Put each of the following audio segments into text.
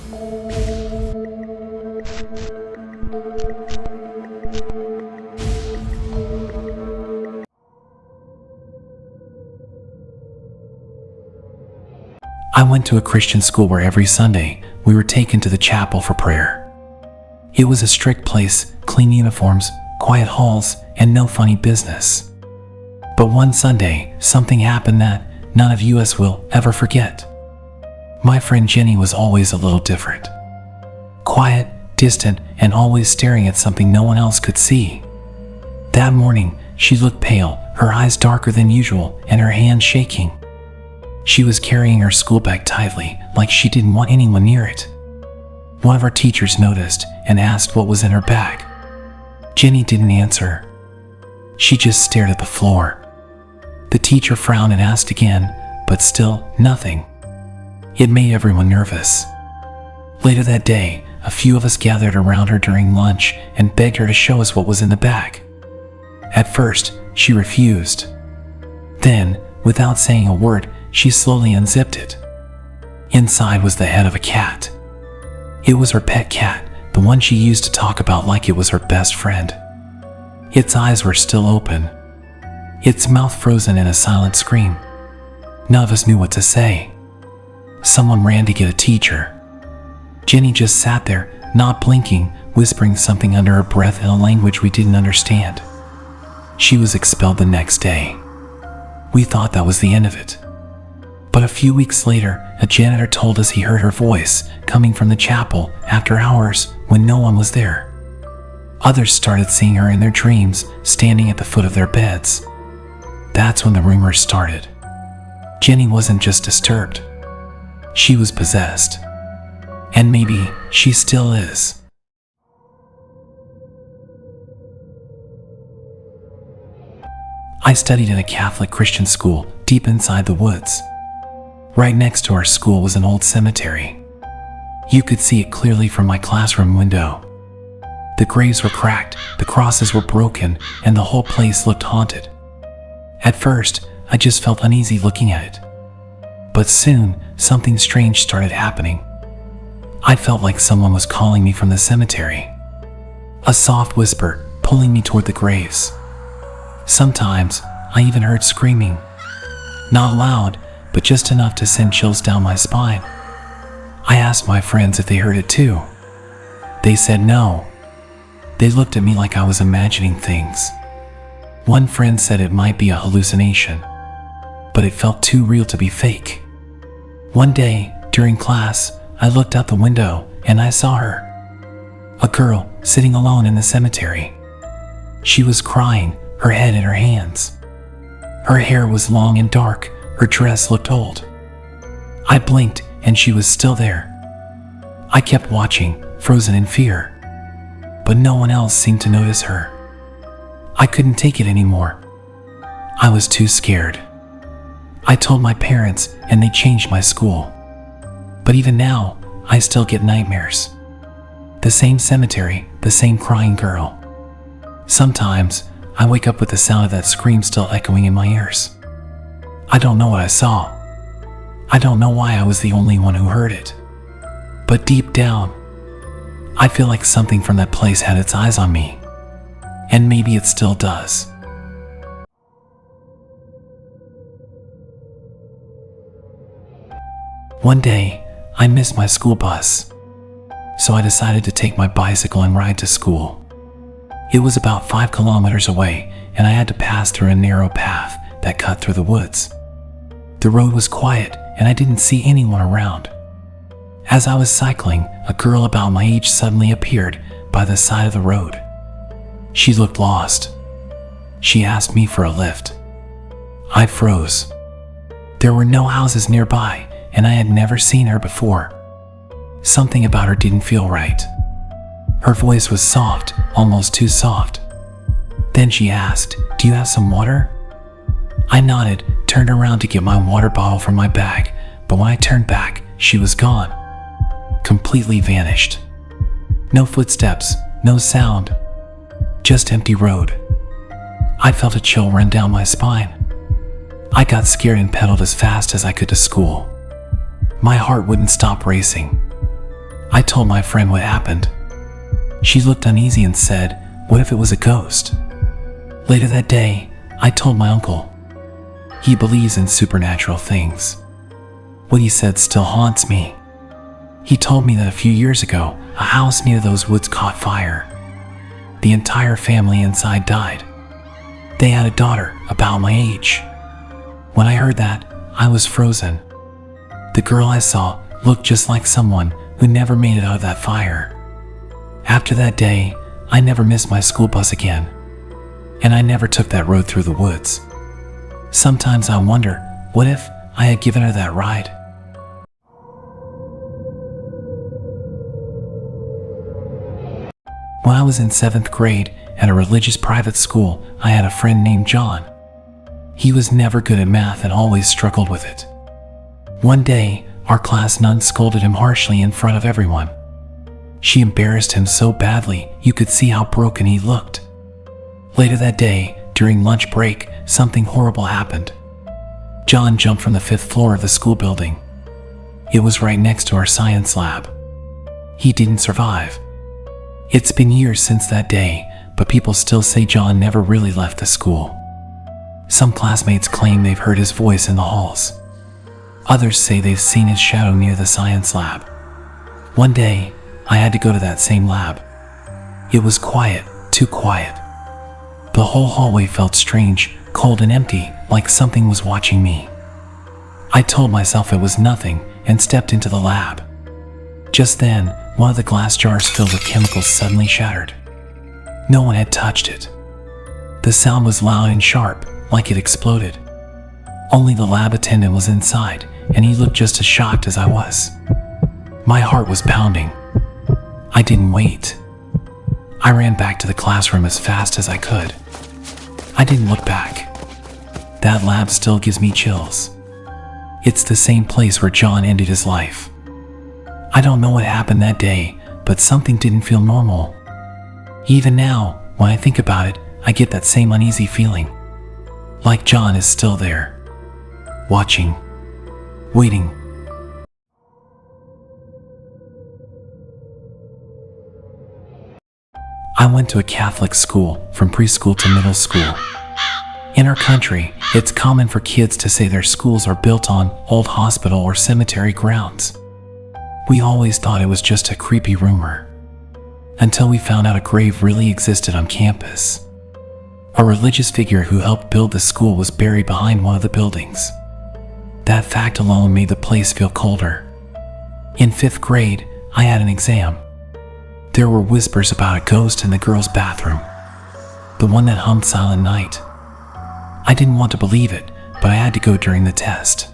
I went to a Christian school where every Sunday we were taken to the chapel for prayer. It was a strict place, clean uniforms, quiet halls, and no funny business. But one Sunday, something happened that none of us will ever forget. My friend Jenny was always a little different. Quiet, distant, and always staring at something no one else could see. That morning, she looked pale, her eyes darker than usual, and her hands shaking. She was carrying her school bag tightly, like she didn't want anyone near it. One of our teachers noticed and asked what was in her bag. Jenny didn't answer. She just stared at the floor. The teacher frowned and asked again, but still nothing. It made everyone nervous. Later that day, a few of us gathered around her during lunch and begged her to show us what was in the bag. At first, she refused. Then, without saying a word, she slowly unzipped it. Inside was the head of a cat. It was her pet cat, the one she used to talk about like it was her best friend. Its eyes were still open, its mouth frozen in a silent scream. None of us knew what to say. Someone ran to get a teacher. Jenny just sat there, not blinking, whispering something under her breath in a language we didn't understand. She was expelled the next day. We thought that was the end of it. But a few weeks later, a janitor told us he heard her voice coming from the chapel after hours when no one was there. Others started seeing her in their dreams, standing at the foot of their beds. That's when the rumors started. Jenny wasn't just disturbed. She was possessed. And maybe she still is. I studied in a Catholic Christian school deep inside the woods. Right next to our school was an old cemetery. You could see it clearly from my classroom window. The graves were cracked, the crosses were broken, and the whole place looked haunted. At first, I just felt uneasy looking at it. But soon, something strange started happening. I felt like someone was calling me from the cemetery. A soft whisper pulling me toward the graves. Sometimes, I even heard screaming. Not loud, but just enough to send chills down my spine. I asked my friends if they heard it too. They said no. They looked at me like I was imagining things. One friend said it might be a hallucination, but it felt too real to be fake. One day, during class, I looked out the window and I saw her. A girl sitting alone in the cemetery. She was crying, her head in her hands. Her hair was long and dark, her dress looked old. I blinked and she was still there. I kept watching, frozen in fear. But no one else seemed to notice her. I couldn't take it anymore. I was too scared. I told my parents and they changed my school. But even now, I still get nightmares. The same cemetery, the same crying girl. Sometimes, I wake up with the sound of that scream still echoing in my ears. I don't know what I saw. I don't know why I was the only one who heard it. But deep down, I feel like something from that place had its eyes on me. And maybe it still does. One day, I missed my school bus. So I decided to take my bicycle and ride to school. It was about 5 kilometers away, and I had to pass through a narrow path that cut through the woods. The road was quiet, and I didn't see anyone around. As I was cycling, a girl about my age suddenly appeared by the side of the road. She looked lost. She asked me for a lift. I froze. There were no houses nearby, and I had never seen her before. Something about her didn't feel right. Her voice was soft, almost too soft. Then she asked, "Do you have some water?" I nodded, turned around to get my water bottle from my bag, but when I turned back, she was gone. Completely vanished. No footsteps, no sound. Just empty road. I felt a chill run down my spine. I got scared and pedaled as fast as I could to school. My heart wouldn't stop racing. I told my friend what happened. She looked uneasy and said, "What if it was a ghost?" Later that day, I told my uncle. He believes in supernatural things. What he said still haunts me. He told me that a few years ago, a house near those woods caught fire. The entire family inside died. They had a daughter about my age. When I heard that, I was frozen. The girl I saw looked just like someone who never made it out of that fire. After that day, I never missed my school bus again. And I never took that road through the woods. Sometimes I wonder, what if I had given her that ride? When I was in 7th grade at a religious private school, I had a friend named John. He was never good at math and always struggled with it. One day, our class nun scolded him harshly in front of everyone. She embarrassed him so badly you could see how broken he looked. Later that day, during lunch break, something horrible happened. John jumped from the 5th floor of the school building. It was right next to our science lab. He didn't survive. It's been years since that day, but people still say John never really left the school. Some classmates claim they've heard his voice in the halls. Others say they've seen his shadow near the science lab. One day, I had to go to that same lab. It was quiet, too quiet. The whole hallway felt strange, cold and empty, like something was watching me. I told myself it was nothing and stepped into the lab. Just then, one of the glass jars filled with chemicals suddenly shattered. No one had touched it. The sound was loud and sharp, like it exploded. Only the lab attendant was inside, and he looked just as shocked as I was. My heart was pounding. I didn't wait. I ran back to the classroom as fast as I could. I didn't look back. That lab still gives me chills. It's the same place where John ended his life. I don't know what happened that day, but something didn't feel normal. Even now, when I think about it, I get that same uneasy feeling. Like John is still there. Watching. Waiting. I went to a Catholic school from preschool to middle school. In our country, it's common for kids to say their schools are built on old hospital or cemetery grounds. We always thought it was just a creepy rumor, until we found out a grave really existed on campus. A religious figure who helped build the school was buried behind one of the buildings. That fact alone made the place feel colder. In 5th grade, I had an exam. There were whispers about a ghost in the girls' bathroom, the one that hummed Silent Night. I didn't want to believe it, but I had to go during the test.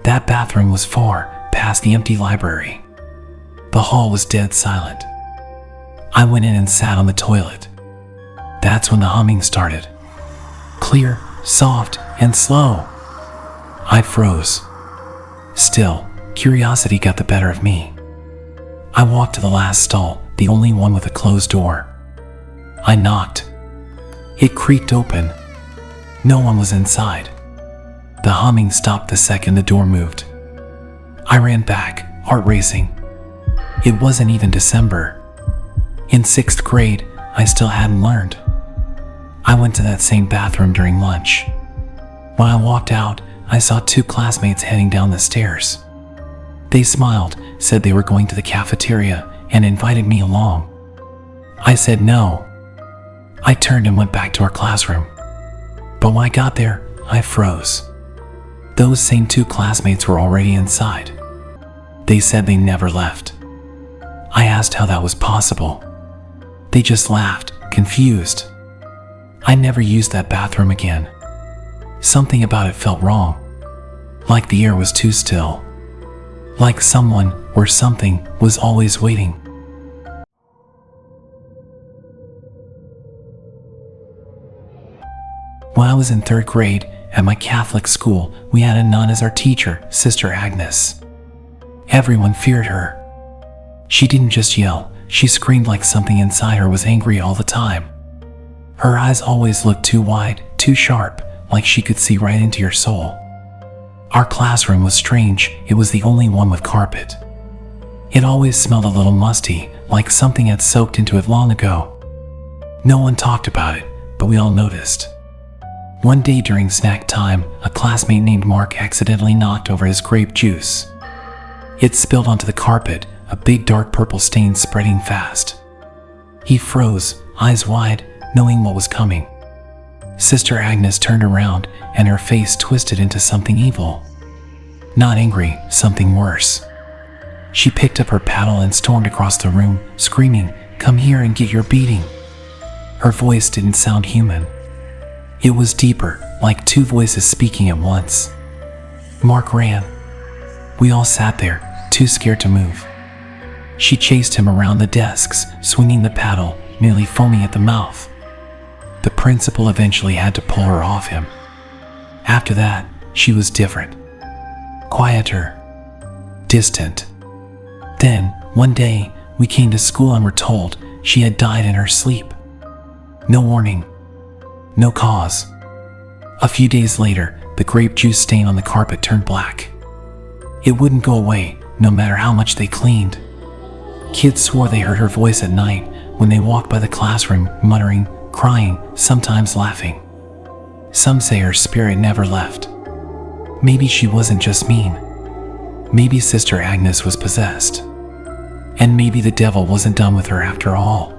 That bathroom was far past the empty library. The hall was dead silent. I went in and sat on the toilet. That's when the humming started. Clear, soft, and slow. I froze. Still, curiosity got the better of me. I walked to the last stall, the only one with a closed door. I knocked. It creaked open. No one was inside. The humming stopped the second the door moved. I ran back, heart racing. It wasn't even December. In 6th grade, I still hadn't learned. I went to that same bathroom during lunch. When I walked out, I saw 2 classmates heading down the stairs. They smiled, said they were going to the cafeteria, and invited me along. I said no. I turned and went back to our classroom. But when I got there, I froze. Those same 2 classmates were already inside. They said they never left. I asked how that was possible. They just laughed, confused. I never used that bathroom again. Something about it felt wrong. Like the air was too still. Like someone or something was always waiting. When I was in 3rd grade, at my Catholic school, we had a nun as our teacher, Sister Agnes. Everyone feared her. She didn't just yell, she screamed like something inside her was angry all the time. Her eyes always looked too wide, too sharp, like she could see right into your soul. Our classroom was strange, it was the only one with carpet. It always smelled a little musty, like something had soaked into it long ago. No one talked about it, but we all noticed. One day during snack time, a classmate named Mark accidentally knocked over his grape juice. It spilled onto the carpet, a big dark purple stain spreading fast. He froze, eyes wide, knowing what was coming. Sister Agnes turned around, and her face twisted into something evil. Not angry, something worse. She picked up her paddle and stormed across the room, screaming, "Come here and get your beating." Her voice didn't sound human. It was deeper, like two voices speaking at once. Mark ran. We all sat there, too scared to move. She chased him around the desks, swinging the paddle, nearly foaming at the mouth. The principal eventually had to pull her off him. After that, she was different. Quieter. Distant. Then, one day, we came to school and were told she had died in her sleep. No warning. No cause. A few days later, the grape juice stain on the carpet turned black. It wouldn't go away, no matter how much they cleaned. Kids swore they heard her voice at night when they walked by the classroom, muttering, crying, sometimes laughing. Some say her spirit never left. Maybe she wasn't just mean. Maybe Sister Agnes was possessed. And maybe the devil wasn't done with her after all.